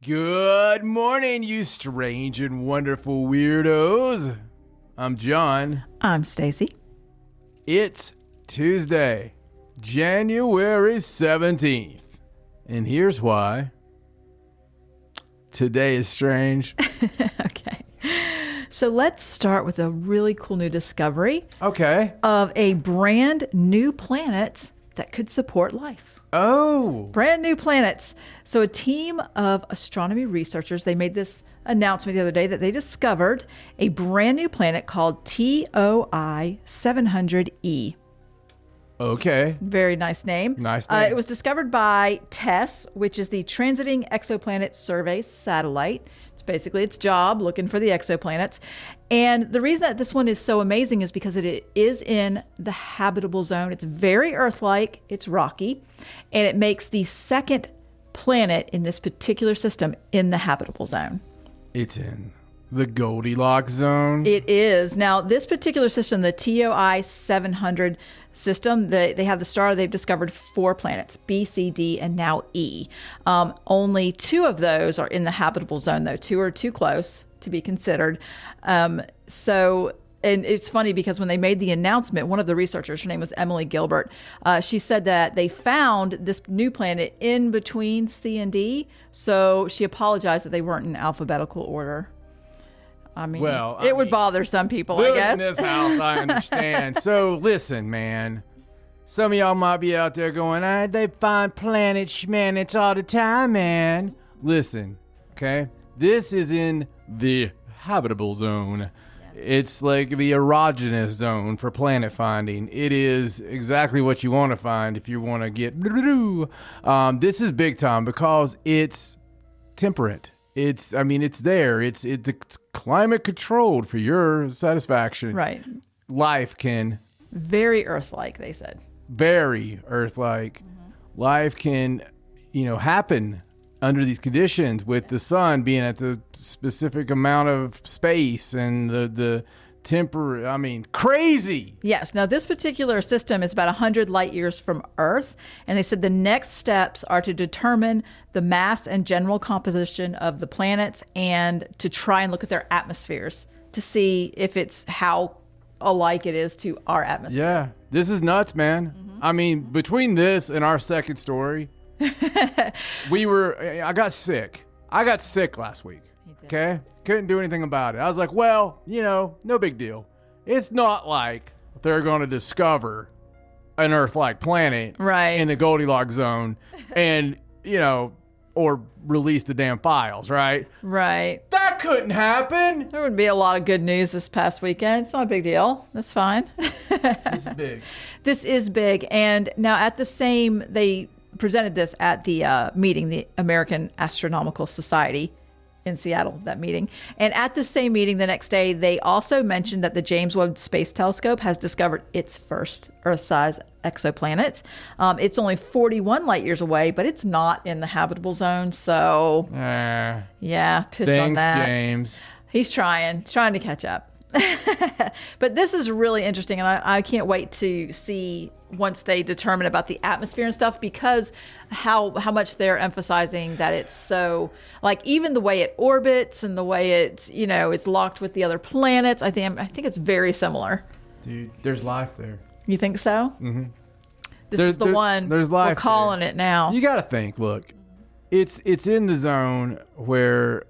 Good morning, you strange and wonderful weirdos. I'm John. I'm Stacey. It's Tuesday, January 17th. And here's why. Today is strange. Okay. So let's start with a really cool new discovery. Okay. Of a brand new planet that could support life. Oh. Brand new planets. So a team of astronomy researchers, they made this announcement the other day that they discovered a brand new planet called TOI 700E. Okay. Very nice name. Nice name. It was discovered by TESS, which is the Transiting Exoplanet Survey Satellite. It's basically its job, looking for the exoplanets. And the reason that this one is so amazing is because it is in the habitable zone. It's very Earth-like. It's rocky. And it makes the second planet in this particular system in the habitable zone. It's in the Goldilocks zone. It is. Now, this particular system, the TOI 700 system, they have the star. They've discovered 4 planets, B, C, D, and now E. Only 2 of those are in the habitable zone, though. 2 are too close to be considered. And it's funny because when they made the announcement, one of the researchers, her name was Emily Gilbert, she said that they found this new planet in between C and D. So she apologized that they weren't in alphabetical order. I mean, it would bother some people, I guess. In this house, I understand. So listen, man. Some of y'all might be out there going, they find planets all the time, man. Listen, okay? This is in the habitable zone. Yes. It's like the erogenous zone for planet finding. It is exactly what you want to find if you want to get... This is big time because it's temperate. It's there. It's climate controlled for your satisfaction. Right. Life can... Very Earth-like, they said. Very Earth-like. Mm-hmm. Life can, happen under these conditions with the sun being at the specific amount of space and the crazy. Yes. Now, this particular system is about 100 light years from Earth. And they said the next steps are to determine the mass and general composition of the planets and to try and look at their atmospheres to see if it's how alike it is to our atmosphere. Yeah. This is nuts, man. Mm-hmm. Between this and our second story, I got sick. I got sick last week. Okay? Couldn't do anything about it. I was like, well, no big deal. It's not like they're going to discover an Earth-like planet in the Goldilocks zone and, or release the damn files, right? Right. That couldn't happen. There wouldn't be a lot of good news this past weekend. It's not a big deal. That's fine. This is big. This is big. And now they presented this at the meeting, the American Astronomical Society in Seattle, that meeting. And at the same meeting the next day, they also mentioned that the James Webb Space Telescope has discovered its first Earth-sized exoplanet. It's only 41 light years away, but it's not in the habitable zone. So, pitch on that. James. He's trying to catch up. But this is really interesting, and I can't wait to see once they determine about the atmosphere and stuff, because how much they're emphasizing that it's so, like, even the way it orbits and the way it, it's locked with the other planets. I think it's very similar. Dude, there's life there. You think so? Mm-hmm. This is the one. There's life. We're calling it now. You got to think. Look, it's in the zone where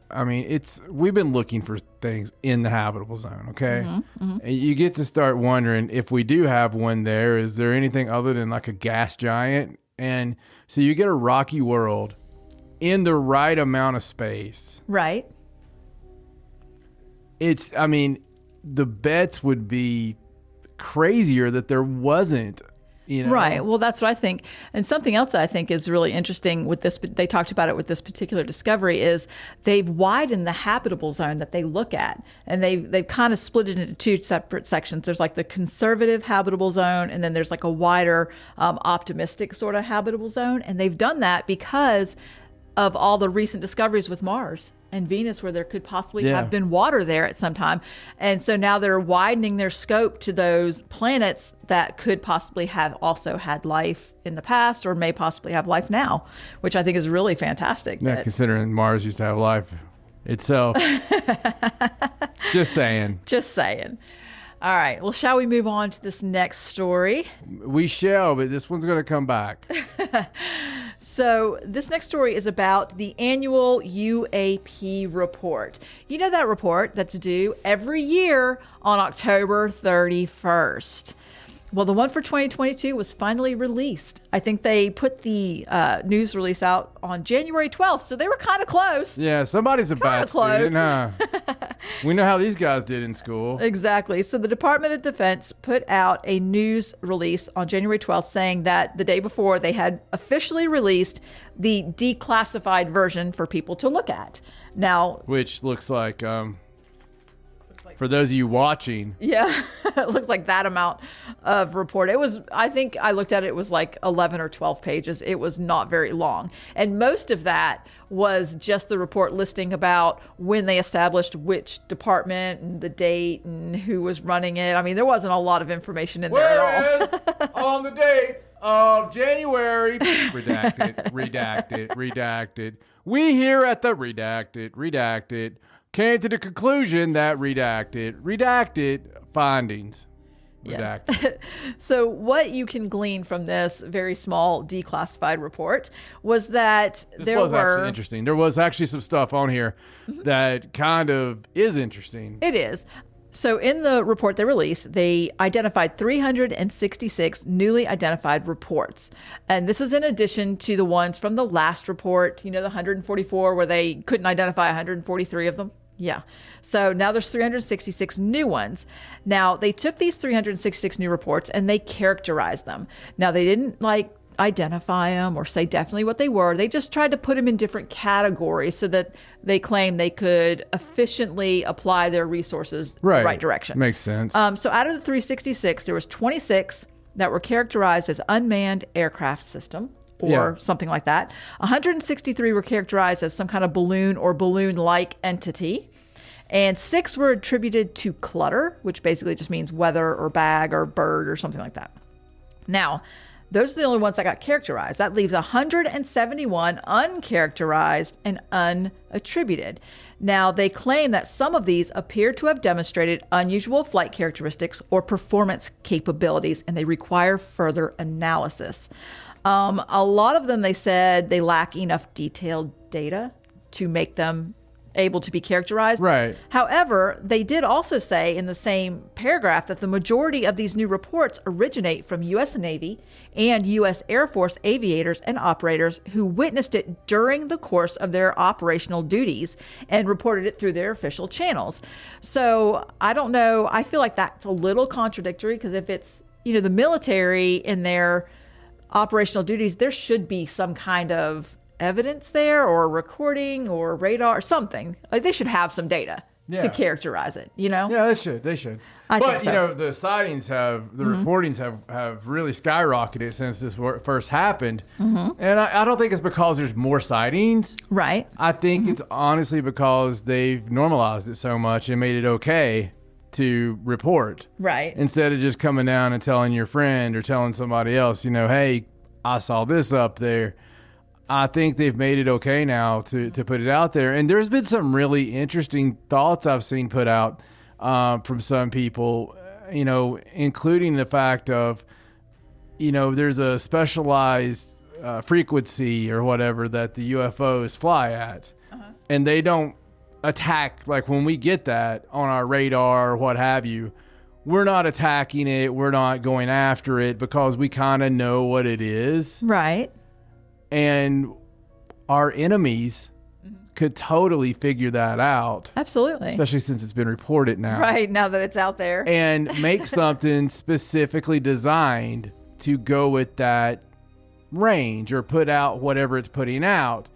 we've been looking for things in the habitable zone. Okay, And you get to start wondering if we do have one there. Is there anything other than like a gas giant? And so you get a rocky world in the right amount of space. Right. The bets would be crazier that there wasn't. Right. Well, that's what I think. And something else that I think is really interesting with this, they talked about it with this particular discovery, is they've widened the habitable zone that they look at. And they've kind of split it into 2 separate sections. There's like the conservative habitable zone, and then there's like a wider optimistic sort of habitable zone. And they've done that because of all the recent discoveries with Mars and Venus, where there could possibly have been water there at some time. And so now they're widening their scope to those planets that could possibly have also had life in the past or may possibly have life now, which I think is really fantastic. Yeah, considering Mars used to have life itself. Just saying. Just saying. All right. Well, shall we move on to this next story? We shall, but this one's going to come back. So this next story is about the annual UAP report. You know that report that's due every year on October 31st. Well, the one for 2022 was finally released. I think they put the news release out on January 12th, so they were kind of close. Yeah, somebody's a bad student, huh? We know how these guys did in school. Exactly. So the Department of Defense put out a news release on January 12th saying that the day before they had officially released the declassified version for people to look at. Now, which looks like for those of you watching. Yeah, it looks like that amount of report. It was, I think I looked at it, it was like 11 or 12 pages. It was not very long. And most of that was just the report listing about when they established which department and the date and who was running it. I mean, there wasn't a lot of information in there at all. Whereas on the date of January, redacted. We here at the redacted, came to the conclusion that redacted findings. Yes. So what you can glean from this very small declassified report was that this was actually interesting. There was actually some stuff on here that kind of is interesting. It is. So in the report they released, they identified 366 newly identified reports. And this is in addition to the ones from the last report, you know, the 144 where they couldn't identify 143 of them. Yeah. So now there's 366 new ones. Now they took these 366 new reports and they characterized them. Now they didn't identify them or say definitely what they were. They just tried to put them in different categories so that they claim they could efficiently apply their resources the right direction. Makes sense. So out of the 366, there was 26 that were characterized as unmanned aircraft system, or something like that. 163 were characterized as some kind of balloon or balloon-like entity. And 6 were attributed to clutter, which basically just means weather or bag or bird or something like that. Now, those are the only ones that got characterized. That leaves 171 uncharacterized and unattributed. Now, they claim that some of these appear to have demonstrated unusual flight characteristics or performance capabilities, and they require further analysis. A lot of them, they said they lack enough detailed data to make them able to be characterized. Right. However, they did also say in the same paragraph that the majority of these new reports originate from U.S. Navy and U.S. Air Force aviators and operators who witnessed it during the course of their operational duties and reported it through their official channels. So I don't know. I feel like that's a little contradictory because if it's, you know, the military in their operational duties, there should be some kind of evidence there or recording or radar or something. Like they should have some data to characterize it, you know? Yeah, they should. I think so. You know, the sightings have, the reportings have really skyrocketed since this first happened. And I don't think it's because there's more sightings. Right. I think it's honestly because they've normalized it so much and made it okay to report. Right. Instead of just coming down and telling your friend or telling somebody else, you know, hey, I saw this up there. I think they've made it okay now to put it out there. And there's been some really interesting thoughts I've seen put out from some people, you know, including the fact of, you know, there's a specialized frequency or whatever that the UFOs fly at. And they don't attack, like when we get that on our radar or what have you, we're not attacking it. We're not going after it because we kind of know what it is. Right. And our enemies could totally figure that out. Absolutely. Especially since it's been reported now. Right, now that it's out there. And make something specifically designed to go with that range or put out whatever it's putting out.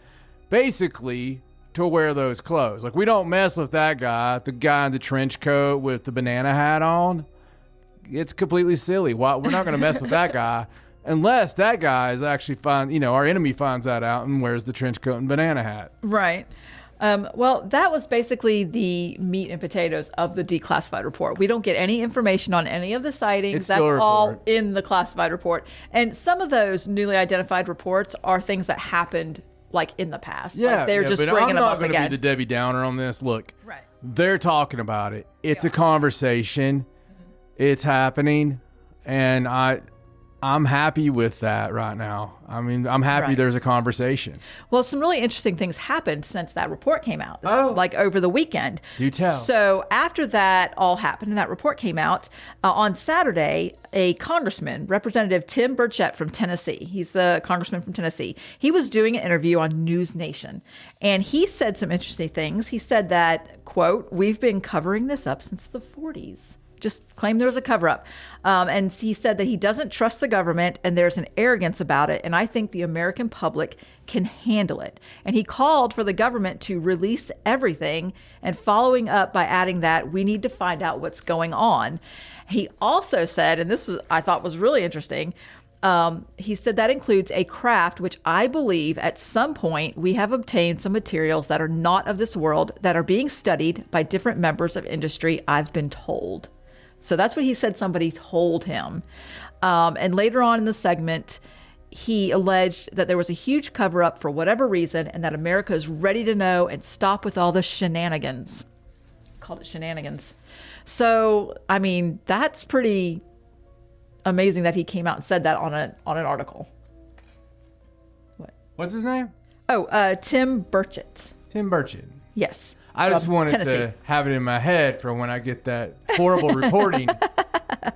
Basically, to wear those clothes. Like, we don't mess with that guy, the guy in the trench coat with the banana hat on. It's completely silly. We're not going to mess with that guy. Unless that guy is actually our enemy finds that out and wears the trench coat and banana hat. Right. Well, that was basically the meat and potatoes of the declassified report. We don't get any information on any of the sightings. It's That's still a report. all in the classified report. And some of those newly identified reports are things that happened like in the past. Yeah, like they're just but bringing I'm them not up going to again. be the Debbie Downer on this. Look, Right. they're talking about it. It's Yeah. a conversation. It's happening, and I'm happy with that right now. I mean, I'm happy Right. there's a conversation. Well, some really interesting things happened since that report came out, Oh. like over the weekend. Do tell. So after that all happened and that report came out, on Saturday, a congressman, Representative Tim Burchett from Tennessee, he's the congressman from Tennessee, he was doing an interview on News Nation, and he said some interesting things. He said that, quote, "We've been covering this up since the 40s." Just claimed there was a cover up. And he said that he doesn't trust the government and there's an arrogance about it. And I think the American public can handle it. And he called for the government to release everything, and following up by adding that we need to find out what's going on. He also said, and this I thought was really interesting, he said that includes a craft which I believe at some point we have obtained some materials that are not of this world that are being studied by different members of industry, I've been told. So that's what he said somebody told him. And later on in the segment, he alleged that there was a huge cover up for whatever reason and that America is ready to know and stop with all the shenanigans. Called it shenanigans. So, I mean, that's pretty amazing that he came out and said that on an article. What's his name? Oh, Tim Burchett. Tim Burchett. Yes. I just wanted Tennessee. to have it in my head for when I get that horrible reporting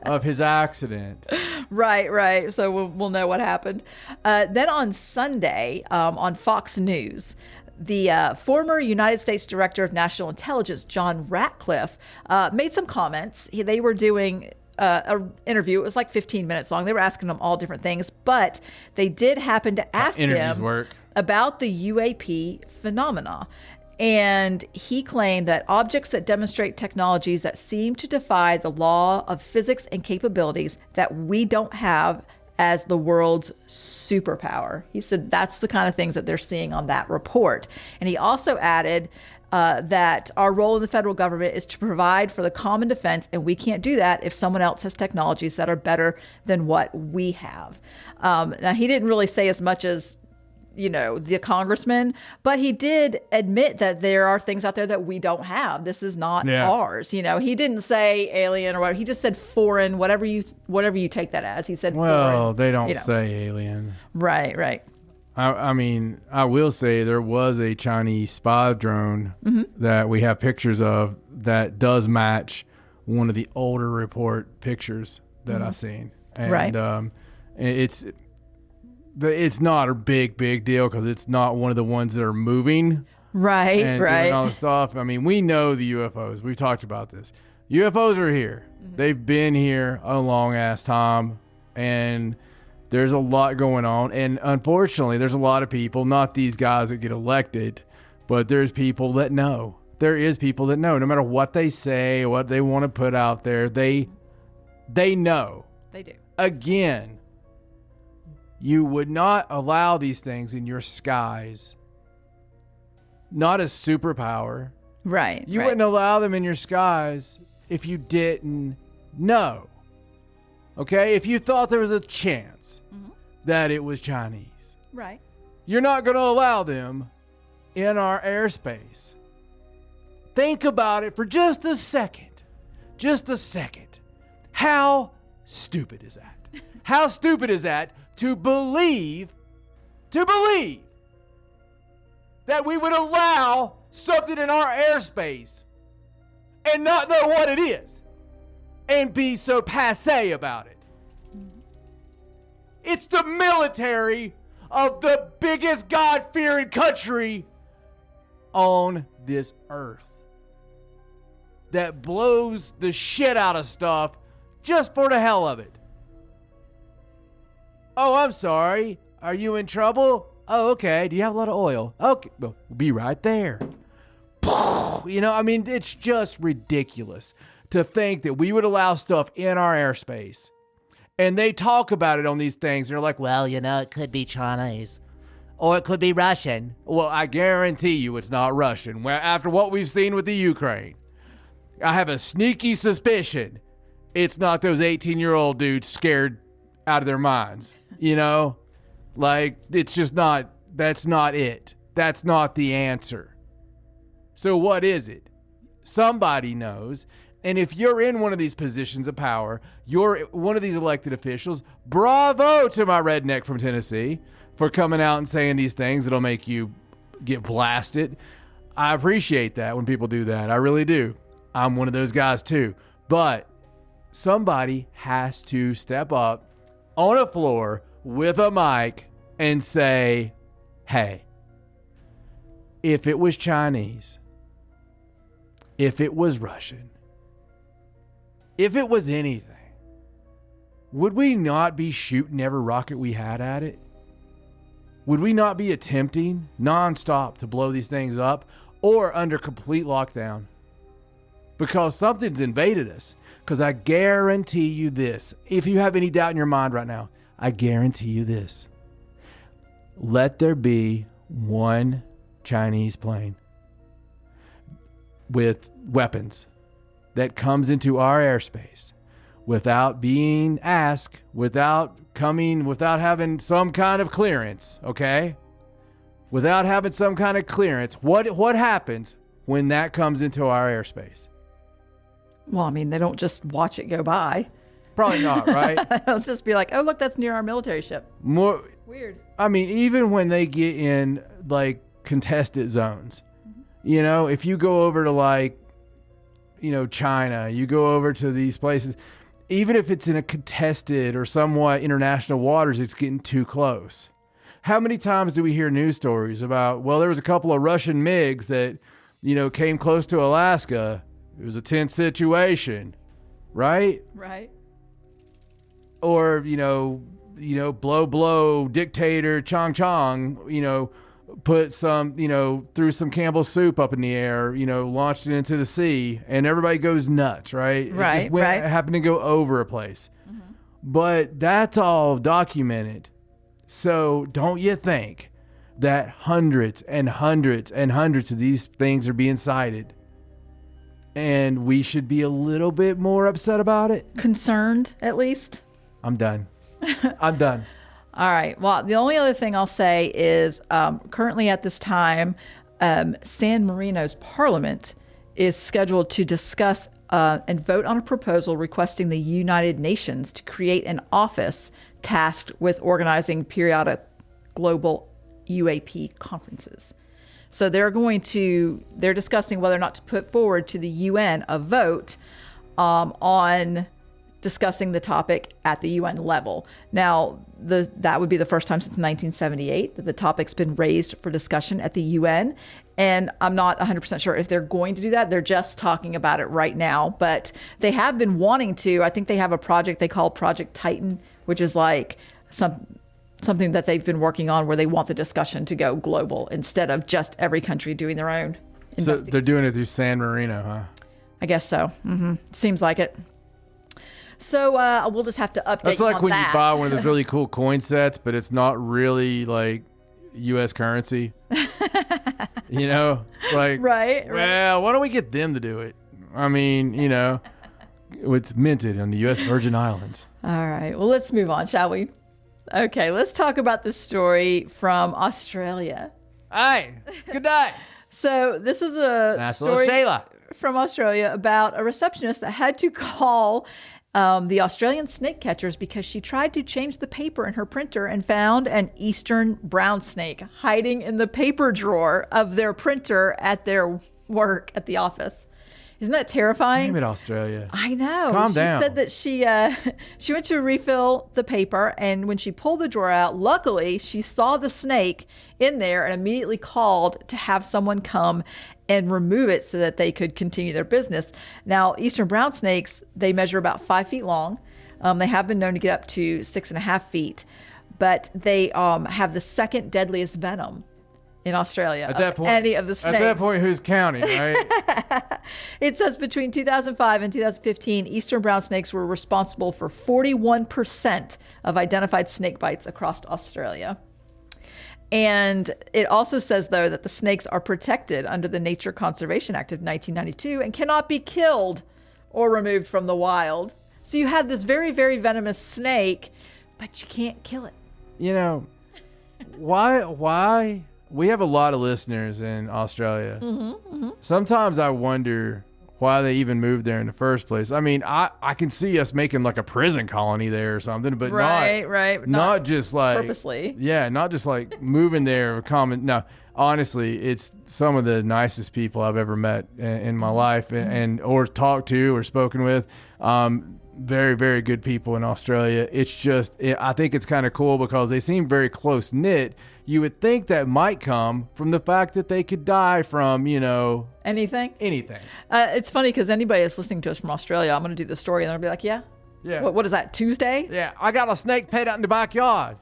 of his accident. Right. So we'll know what happened. Then on Sunday, on Fox News, the former United States Director of National Intelligence, John Ratcliffe, made some comments. They were doing an interview. It was like 15 minutes long. They were asking him all different things, but they did happen to ask interviews him work. about the UAP phenomena. And he claimed that objects that demonstrate technologies that seem to defy the law of physics and capabilities that we don't have as the world's superpower. He said that's the kind of things that they're seeing on that report. And he also added that our role in the federal government is to provide for the common defense, and we can't do that if someone else has technologies that are better than what we have. Now, he didn't really say as much as the congressman, but he did admit that there are things out there that we don't have. This is not ours. He didn't say alien or whatever. He just said foreign, whatever you take that as. He said Well, foreign. they don't say alien. Right. I mean, I will say there was a Chinese spy drone that we have pictures of that does match one of the older report pictures that I've seen. And, Right. It's not a big deal because it's not one of the ones that are moving Right. and doing all the stuff. I mean, we know the UFOs. We've talked about this. UFOs are here. They've been here a long ass time, and there's a lot going on. And unfortunately, there's a lot of people, not these guys that get elected, but there's people that know. There is people that know. No matter what they say, what they want to put out there, they know. They do. Again, you would not allow these things in your skies. Not as superpower. Right. You wouldn't allow them in your skies if you didn't know. Okay? If you thought there was a chance that it was Chinese. Right. You're not going to allow them in our airspace. Think about it for just a second. Just a second. How stupid is that? How stupid is that to believe that we would allow something in our airspace and not know what it is and be so passé about it? It's the military of the biggest God-fearing country on this earth that blows the shit out of stuff just for the hell of it. Oh, I'm sorry. Are you in trouble? Oh, okay. Do you have a lot of oil? Okay, well, we'll be right there. It's just ridiculous to think that we would allow stuff in our airspace. And they talk about it on these things. They're like, well, it could be Chinese. or it could be Russian. Well, I guarantee you it's not Russian. Well, after what we've seen with the Ukraine, I have a sneaky suspicion it's not those 18-year-old dudes scared out of their minds. You know? Like, it's just not, that's not it. That's not the answer. So what is it? Somebody knows. And if you're in one of these positions of power, you're one of these elected officials, bravo to my redneck from Tennessee for coming out and saying these things that'll make you get blasted. I appreciate that when people do that. I really do. I'm one of those guys too. But somebody has to step up on a floor with a mic and say, hey, if it was Chinese, if it was Russian, if it was anything, would we not be shooting every rocket we had at it? Would we not be attempting nonstop to blow these things up or under complete lockdown? Because something's invaded us. Because I guarantee you this, if you have any doubt in your mind right now, I guarantee you this. Let there be one Chinese plane with weapons that comes into our airspace without being asked, without having some kind of clearance, okay? Without having some kind of clearance, what happens when that comes into our airspace? Well, I mean, they don't just watch it go by. Probably not, right? They'll just be like, oh, look, that's near our military ship. Weird. I mean, even when they get in, like, contested zones, you know, if you go over to, like, you know, China, you go over to these places, even if it's in a contested or somewhat international waters, it's getting too close. How many times do we hear news stories about, well, there was a couple of Russian MiGs that, you know, came close to Alaska. It was a tense situation, right? Right. Or, you know, blow, dictator, Chong, you know, put some, you know, threw some Campbell's soup up in the air, you know, launched it into the sea, and everybody goes nuts, right? Right, It happened to go over a place. Mm-hmm. But that's all documented. So don't you think that hundreds and hundreds and hundreds of these things are being cited? And we should be a little bit more upset about it? Concerned, at least? I'm done. I'm done. All right. Well, the only other thing I'll say is currently at this time, San Marino's parliament is scheduled to discuss and vote on a proposal requesting the United Nations to create an office tasked with organizing periodic global UAP conferences. So they're discussing whether or not to put forward to the UN a vote on discussing the topic at the UN level. Now, that would be the first time since 1978 that the topic's been raised for discussion at the UN. And I'm not 100% sure if they're going to do that. They're just talking about it right now, but they have been wanting to. I think they have a project they call Project Titan, which is like something that they've been working on where they want the discussion to go global instead of just every country doing their own. So they're doing it through San Marino, huh? I guess so. Mm-hmm. Seems like it. So we'll just have to update. That's like when you buy one of those really cool coin sets, but it's not really like U.S. currency. You know, it's like, right. Well, why don't we get them to do it? I mean, you know, it's minted on the U.S. Virgin Islands. All right. Well, let's move on, shall we? Okay, let's talk about this story from Australia. Hi, good night. So this is a story from Australia about a receptionist that had to call the Australian snake catchers because she tried to change the paper in her printer and found an eastern brown snake hiding in the paper drawer of their printer at their work at the office. Isn't that terrifying? Damn it, Australia. I know. Calm down. She said that she went to refill the paper, and when she pulled the drawer out, luckily she saw the snake in there and immediately called to have someone come and remove it so that they could continue their business. Now, eastern brown snakes, they measure about 5 feet long. They have been known to get up to 6.5 feet, but they have the second deadliest venom in Australia at that point, any of the snakes. At that point, who's counting, right? It says between 2005 and 2015, eastern brown snakes were responsible for 41% of identified snake bites across Australia. And it also says, though, that the snakes are protected under the Nature Conservation Act of 1992 and cannot be killed or removed from the wild. So you have this very, very venomous snake, but you can't kill it. You know, why? We have a lot of listeners in Australia. Sometimes I wonder why they even moved there in the first place. I mean, I can see us making like a prison colony there or something, but not just like purposely. Yeah, not just like moving there. No, honestly, it's some of the nicest people I've ever met in my life, and or talked to or spoken with. Very, very good people in Australia. It's just, I think it's kind of cool because they seem very close knit. You would think that might come from the fact that they could die from, Anything. It's funny because anybody that's listening to us from Australia, I'm going to do the story and they'll be like, yeah. What is that, Tuesday? Yeah, I got a snake pet out in the backyard.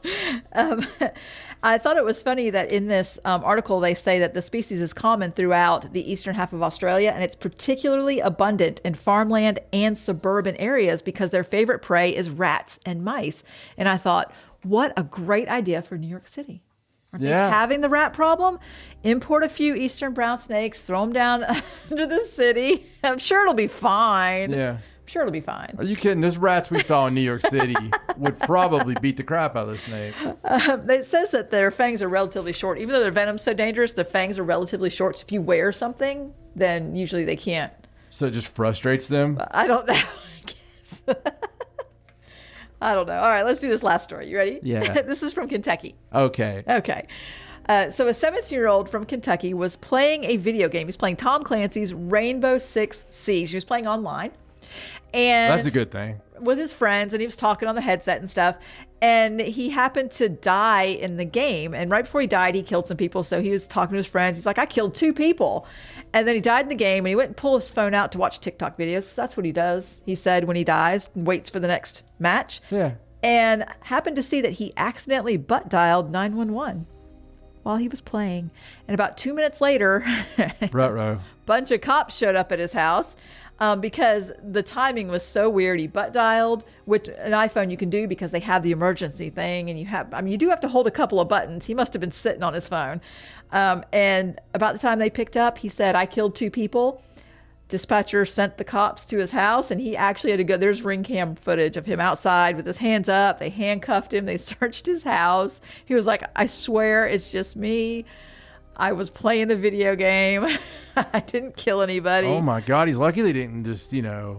I thought it was funny that in this article, they say that the species is common throughout the eastern half of Australia, and it's particularly abundant in farmland and suburban areas because their favorite prey is rats and mice. And I thought, what a great idea for New York City. Aren't they having the rat problem? Import a few eastern brown snakes, throw them down into the city. I'm sure it'll be fine. Yeah. Sure, it'll be fine. Are you kidding? Those rats we saw in New York City would probably beat the crap out of those snakes. It says that their fangs are relatively short. Even though their venom's so dangerous, the fangs are relatively short. So if you wear something, then usually they can't. So it just frustrates them? I don't know. I guess. I don't know. All right, let's do this last story. You ready? Yeah. This is from Kentucky. Okay. So a 17-year-old from Kentucky was playing a video game. He's playing Tom Clancy's Rainbow Six Siege. He was playing online. And that's a good thing. With his friends, and he was talking on the headset and stuff, and he happened to die in the game. And right before he died, he killed some people. So he was talking to his friends. He's like, I killed 2 people. And then he died in the game, and he went and pulled his phone out to watch TikTok videos. That's what he does, he said, when he dies, and waits for the next match. Yeah. And happened to see that he accidentally butt dialed 911 while he was playing. And about 2 minutes later, bunch of cops showed up at his house. Because the timing was so weird. He butt dialed, which an iPhone you can do because they have the emergency thing, and you do have to hold a couple of buttons. He must have been sitting on his phone. And about the time they picked up, he said, I killed 2 people. Dispatcher sent the cops to his house, and he actually had to go. There's ring cam footage of him outside with his hands up. They handcuffed him. They searched his house. He was like, I swear it's just me. I was playing a video game. I didn't kill anybody. Oh my God, he's lucky they didn't just,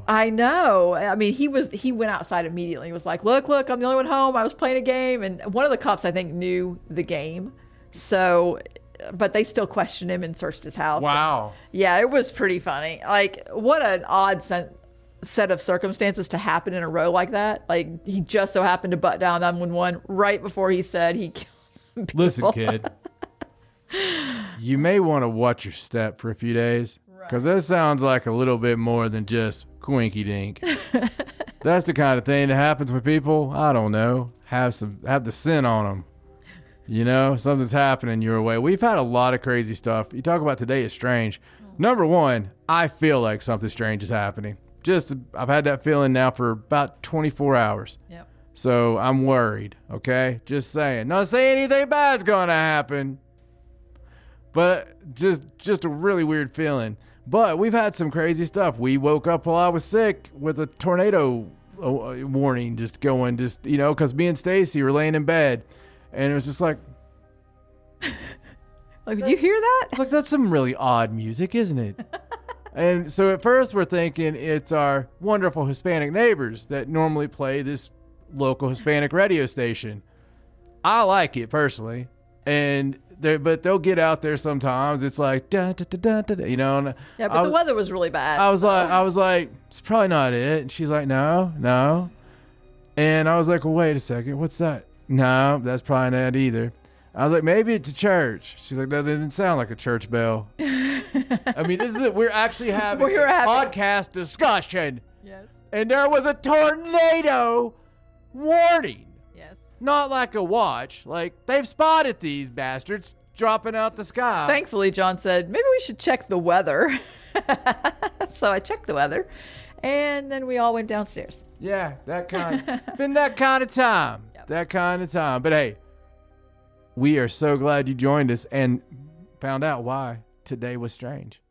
I know. I mean, he went outside immediately. He was like, look, I'm the only one home. I was playing a game. And one of the cops, I think, knew the game. So, but they still questioned him and searched his house. Wow. Yeah, it was pretty funny. Like, what an odd set of circumstances to happen in a row like that. Like, he just so happened to butt down 911 right before he said he killed people. Listen, kid. You may want to watch your step for a few days, because that sounds like a little bit more than just quinky dink. That's the kind of thing that happens when people, I don't know, have the sin on them. Something's happening your way. We've had a lot of crazy stuff. You talk about today is strange. Number one, I feel like something strange is happening. I've had that feeling now for about 24 hours. Yep. So I'm worried. Okay, just saying. Not saying anything bad's gonna happen. But just a really weird feeling. But we've had some crazy stuff. We woke up while I was sick with a tornado warning just going, because me and Stacey were laying in bed. And it was just like... Like, did you hear that? Like, that's some really odd music, isn't it? And so at first we're thinking it's our wonderful Hispanic neighbors that normally play this local Hispanic radio station. I like it personally. But they'll get out there sometimes. It's like da da da da da. And yeah, but the weather was really bad. I was like, it's probably not it. And she's like, no. And I was like, well, wait a second, what's that? No, that's probably not either. I was like, maybe it's a church. She's like, that didn't sound like a church bell. I mean, this is it. We're actually having a podcast discussion. Yes. And there was a tornado warning. Not like a watch. Like, they've spotted these bastards dropping out the sky. Thankfully, John said, maybe we should check the weather. So I checked the weather, and then we all went downstairs. Yeah, been that kind of time. Yep. That kind of time. But hey, we are so glad you joined us and found out why today was strange.